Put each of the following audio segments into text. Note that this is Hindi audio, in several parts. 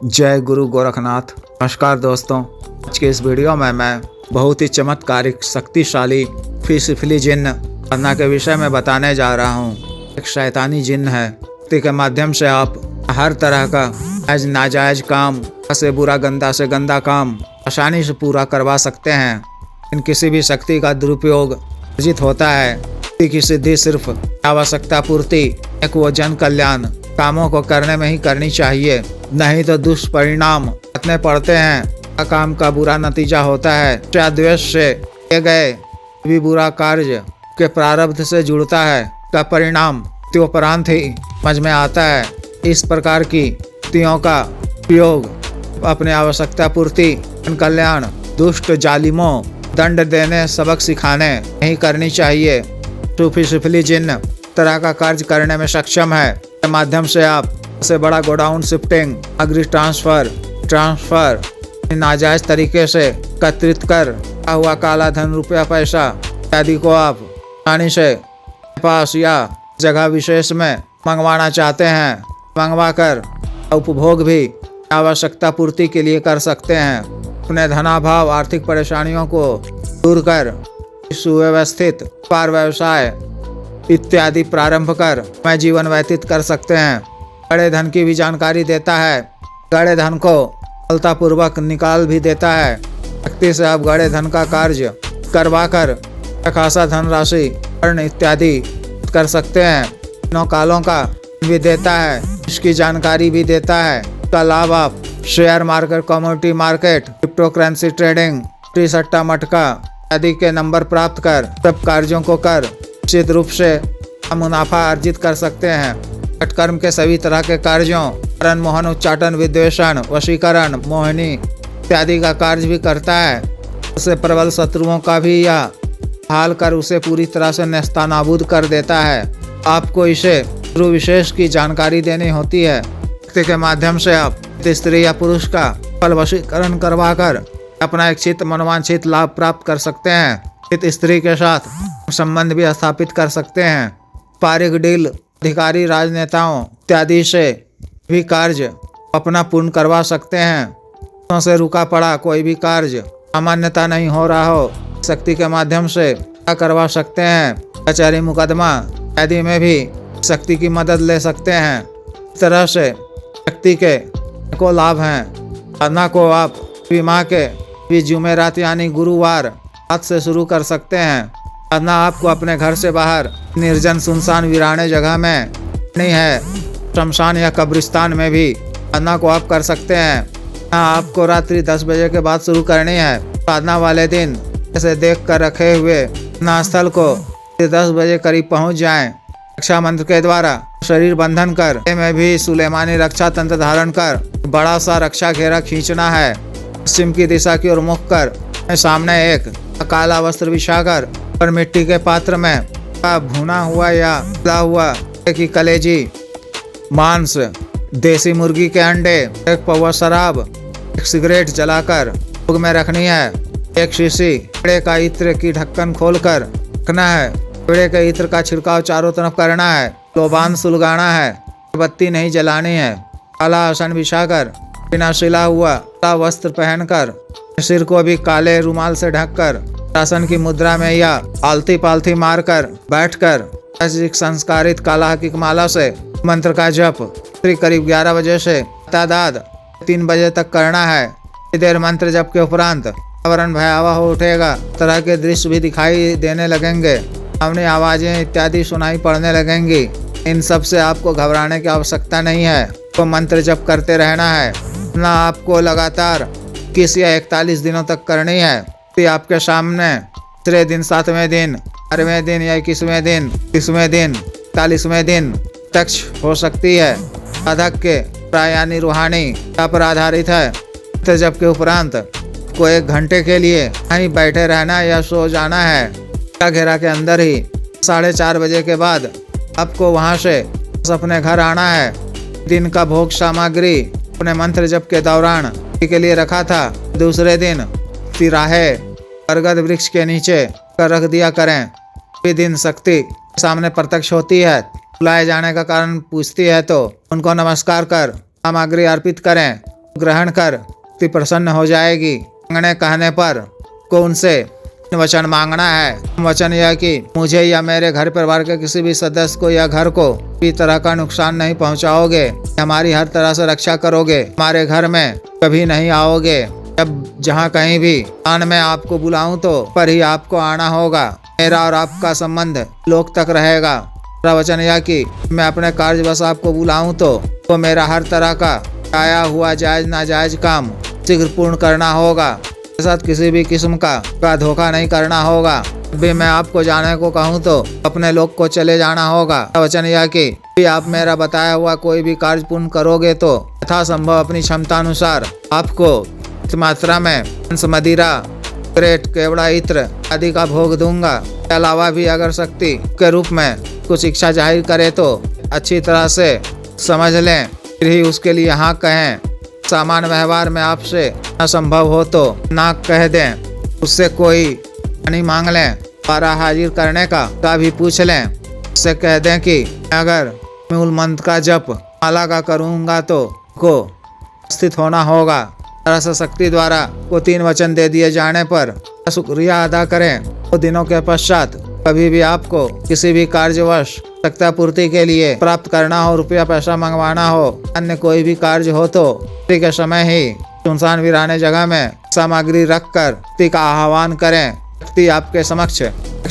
जय गुरु गोरखनाथ। नमस्कार दोस्तों, आज के इस वीडियो में मैं बहुत ही चमत्कारिक शक्तिशाली फिसफिली जिन्न पन्ना के विषय में बताने जा रहा हूँ। एक शैतानी जिन्न है, के माध्यम से आप हर तरह का नाजायज काम से बुरा, गंदा से गंदा काम आसानी से पूरा करवा सकते हैं। इन किसी भी शक्ति का दुरुपयोग अर्जित होता है। की सिद्धि सिर्फ आवश्यकता पूर्ति एक वो जन कल्याण कामों को करने में ही करनी चाहिए, नहीं तो दुष्परिणाम इतने पड़ते हैं। काम का बुरा नतीजा होता है। द्वेष से किए गए भी बुरा कार्य के प्रारब्ध से जुड़ता है का परिणाम उपरांत ही समझ में आता है। इस प्रकार की युक्तियों का उपयोग अपने आवश्यकता पूर्ति, कल्याण, दुष्ट जालिमों दंड देने, सबक सिखाने नहीं करनी चाहिए। फिसफिली जिन्न तरह का कार्य करने में सक्षम है। के माध्यम से आप से बड़ा गोडाउन शिफ्टिंग, अग्रि ट्रांसफर नाजायज तरीके से एकत्रित कर हुआ काला धन, रुपया, पैसा आदि को आप आसानी से पास या जगह विशेष में मंगवाना चाहते हैं, मंगवा कर उपभोग भी आवश्यकता पूर्ति के लिए कर सकते हैं। अपने धनाभाव, आर्थिक परेशानियों को दूर कर सुव्यवस्थित व्यापार, व्यवसाय इत्यादि प्रारंभ कर मैं जीवन व्यतीत कर सकते हैं। गड़े धन की भी जानकारी देता है। गड़े धन को सफलतापूर्वक निकाल भी देता है। शक्ति से आप गड़े धन का कार्य करवा कर खासा धनराशि अर्ण इत्यादि कर सकते हैं। तीनों कालों का भी देता है, इसकी जानकारी भी देता है। इसका लाभ आप share market, commodity market, crypto currency trading, सट्टा मटका आदि के नंबर प्राप्त कर सब कार्यों को कर निश्चित रूप से मुनाफा अर्जित कर सकते हैं। कर्म के सभी तरह के कार्यों, करण, मोहन, उच्चाटन, विद्वेषण, वशीकरण, मोहिनी इत्यादि का कार्य भी करता है। उसे प्रबल शत्रुओं का भी यह हाल कर उसे पूरी तरह से नेस्तानाबूद कर देता है। आपको इसे गुरु विशेष की जानकारी देनी होती है। के माध्यम से आप स्त्री या पुरुष का फल वशीकरण करवा कर अपना इच्छित मनोवांछित लाभ प्राप्त कर सकते हैं। स्त्री के साथ संबंध भी स्थापित कर सकते हैं। पारिक डील, अधिकारी, राजनेताओं इत्यादि से भी कार्य अपना पूर्ण करवा सकते हैं। से रुका पड़ा कोई भी कार्य, सामान्यता नहीं हो रहा हो, शक्ति के माध्यम से करवा सकते हैं। कचहरी, मुकदमा आदि में भी शक्ति की मदद ले सकते हैं। इस तरह से शक्ति के को लाभ हैं। साधना को आप माह के भी जुमेरात यानी गुरुवार रात से शुरू कर सकते हैं। साधना आपको अपने घर से बाहर निर्जन, सुनसान, वीराने जगह में नहीं है, शमशान या कब्रिस्तान में भी साधना को आप कर सकते हैं। आपको रात्रि 10 बजे के बाद शुरू करनी है। साधना वाले दिन ऐसे देख कर रखे हुए स्थल को 10 बजे करीब पहुंच जाएं। रक्षा मंत्र के द्वारा शरीर बंधन कर में भी सुलेमानी रक्षा तंत्र धारण कर बड़ा सा रक्षा घेरा खींचना है। पश्चिम की दिशा की ओर मुख कर सामने एक काला वस्त्र बिछाकर पर मिट्टी के पात्र में भुना हुआ या तला हुआ की कलेजी, मांस, देसी मुर्गी के अंडे, एक पवा शराब, एक सिगरेट जलाकर भोग में रखनी है। एक शीशी पेड़े का इत्र की ढक्कन खोलकर रखना है। पेड़े के इत्र का छिड़काव चारों तरफ करना है। लोबान सुलगाना है। बत्ती नहीं जलानी है। काला आसन बिछाकर बिना सिला हुआ वस्त्र पहनकर सिर को भी काले रुमाल से ढककर आसन की मुद्रा में या आलती पालती मारकर बैठकर संस्कारित काला हकीक माला से मंत्र का जप करीब 11 बजे से तादाद 3 बजे तक करना है। देर मंत्र जप के उपरांत वातावरण भयावह हो उठेगा। तरह के दृश्य भी दिखाई देने लगेंगे। सामने आवाजें इत्यादि सुनाई पड़ने लगेंगी। इन सब से आपको घबराने की आवश्यकता नहीं है। तो मंत्र जप करते रहना है ना। आपको लगातार 21 या 41 दिनों तक करनी है। तो आपके सामने 3 दिन, 7वें दिन, 12वें दिन या 21वें दिन, 30वें दिन, 40वें दिन तक हो सकती है। साधक के यानी रूहानी पर आधारित है। मंत्र जप के उपरांत को 1 घंटे के लिए कहीं बैठे रहना या सो जाना है। घेरा के अंदर ही 4:30 बजे के बाद आपको वहां से अपने घर आना है। दिन का भोग सामग्री अपने मंत्र जप के दौरान के लिए रखा था। दूसरे दिन तिराहे बरगद वृक्ष के नीचे कर रख दिया करें। दिन शक्ति सामने प्रत्यक्ष होती है, बुलाए जाने का कारण पूछती है तो उनको नमस्कार कर सामग्री अर्पित करें। ग्रहण कर व्यक्ति प्रसन्न हो जाएगी। मांगने कहने पर को उनसे वचन मांगना है। वचन यह कि मुझे या मेरे घर परिवार के किसी भी सदस्य को या घर को किसी तरह का नुकसान नहीं पहुंचाओगे, हमारी हर तरह से रक्षा करोगे, हमारे घर में कभी नहीं आओगे। जब जहां कहीं भी स्थान में आपको बुलाऊं तो पर ही आपको आना होगा। मेरा और आपका संबंध लोक तक रहेगा। वचन यह कि मैं अपने कार्य बस आपको बुलाऊं तो मेरा हर तरह का आया हुआ जायज नाजायज काम शीघ्र पूर्ण करना होगा। मेरे साथ किसी भी किस्म का धोखा नहीं करना होगा। जब भी मैं आपको जाने को कहूँ तो अपने लोग को चले जाना होगा। वचन यह कि भी आप मेरा बताया हुआ कोई भी कार्य पूर्ण करोगे तो यथासंभव अपनी क्षमता अनुसार आपको इस मात्रा में हंस मदिरा ग्रेट केवड़ा इत्र आदि का भोग दूंगा। इसके अलावा भी अगर शक्ति के रूप में कुछ इच्छा जाहिर करे तो अच्छी तरह से समझ लें, फिर ही उसके लिए हाँ कहें। सामान्य व्यवहार में आपसे असंभव हो तो ना कह दें। उससे कोई नहीं मांग लें। दोबारा हाजिर करने का भी पूछ लें। उससे कह दें कि अगर मूल मंत्र का जप माला का करूँगा तो को स्थित होना होगा। तरह से शक्ति द्वारा को 3 वचन दे दिए जाने पर शुक्रिया अदा करें। 2 दिनों के पश्चात कभी भी आपको किसी भी कार्यवश आवश्यकता पूर्ति के लिए प्राप्त करना हो, रुपया पैसा मंगवाना हो, अन्य कोई भी कार्य हो तो रात्रि के समय ही सुनसान वीराने जगह में सामग्री रखकर व्यक्ति का आह्वान करें। व्यक्ति आपके समक्ष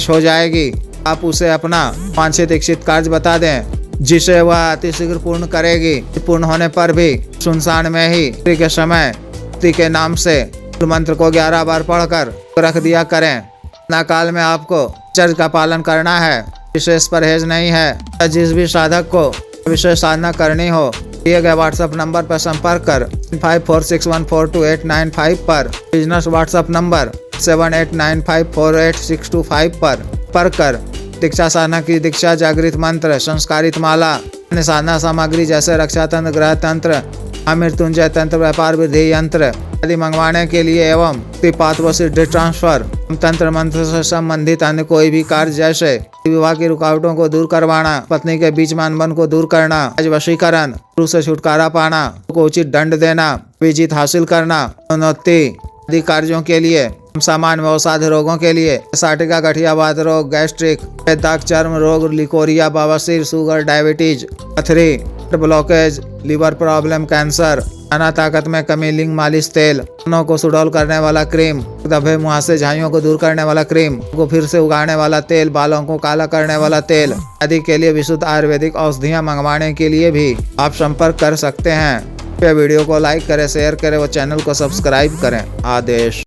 हो जाएगी। आप उसे अपना वांछित इच्छित कार्य बता दें जिसे वह अतिशीघ्र पूर्ण करेगी। पूर्ण होने पर भी सुनसान में ही रात्रि के समय व्यक्ति के नाम से मंत्र को 11 बार पढ़कर रख दिया करें। ना काल में आपको चर्च का पालन करना है। विशेष परहेज नहीं है। जिस भी साधक को विशेष साधना करनी हो दिए गए व्हाट्सएप नंबर पर संपर्क कर 5461428895 पर, बिजनेस व्हाट्सएप नंबर 7895486625 पर कर दीक्षा साधना की दीक्षा, जागृत मंत्र, संस्कारित माला, अन्य साधना सामग्री जैसे रक्षा तंत्र, ग्रह तंत्र, मृत्युंजय तंत्र, व्यापार विधि यंत्र आदि मंगवाने के लिए एवं पात व सिद्धि ट्रांसफर तंत्र मंत्र से संबंधित अन्य कोई भी कार्य जैसे विवाह की रुकावटों को दूर करवाना, पत्नी के बीच में अनबन को दूर करना, वशीकरण, गुरु से छुटकारा पाना, को उचित दंड देना, विजित हासिल करना, उन्नति आदि कार्यों के लिए, सामान्य व असाध्य रोगों के लिए साटिका, गठियावाद रोग, गैस्ट्रिक, दाग, चर्म रोग, लिकोरिया, बवासीर, शुगर, डायबिटीज, पथरी, ब्लॉकेज, लीवर प्रॉब्लम, कैंसर, खाना ताकत में कमी, लिंग मालिश तेल, कानों को सुडौल करने वाला क्रीम, दबे मुहासे झाइयों को दूर करने वाला क्रीम, को फिर से उगाने वाला तेल, बालों को काला करने वाला तेल आदि के लिए विशुद्ध आयुर्वेदिक औषधियाँ मंगवाने के लिए भी आप संपर्क कर सकते हैं। वीडियो को लाइक करें, शेयर करें व चैनल को सब्सक्राइब करें। आदेश।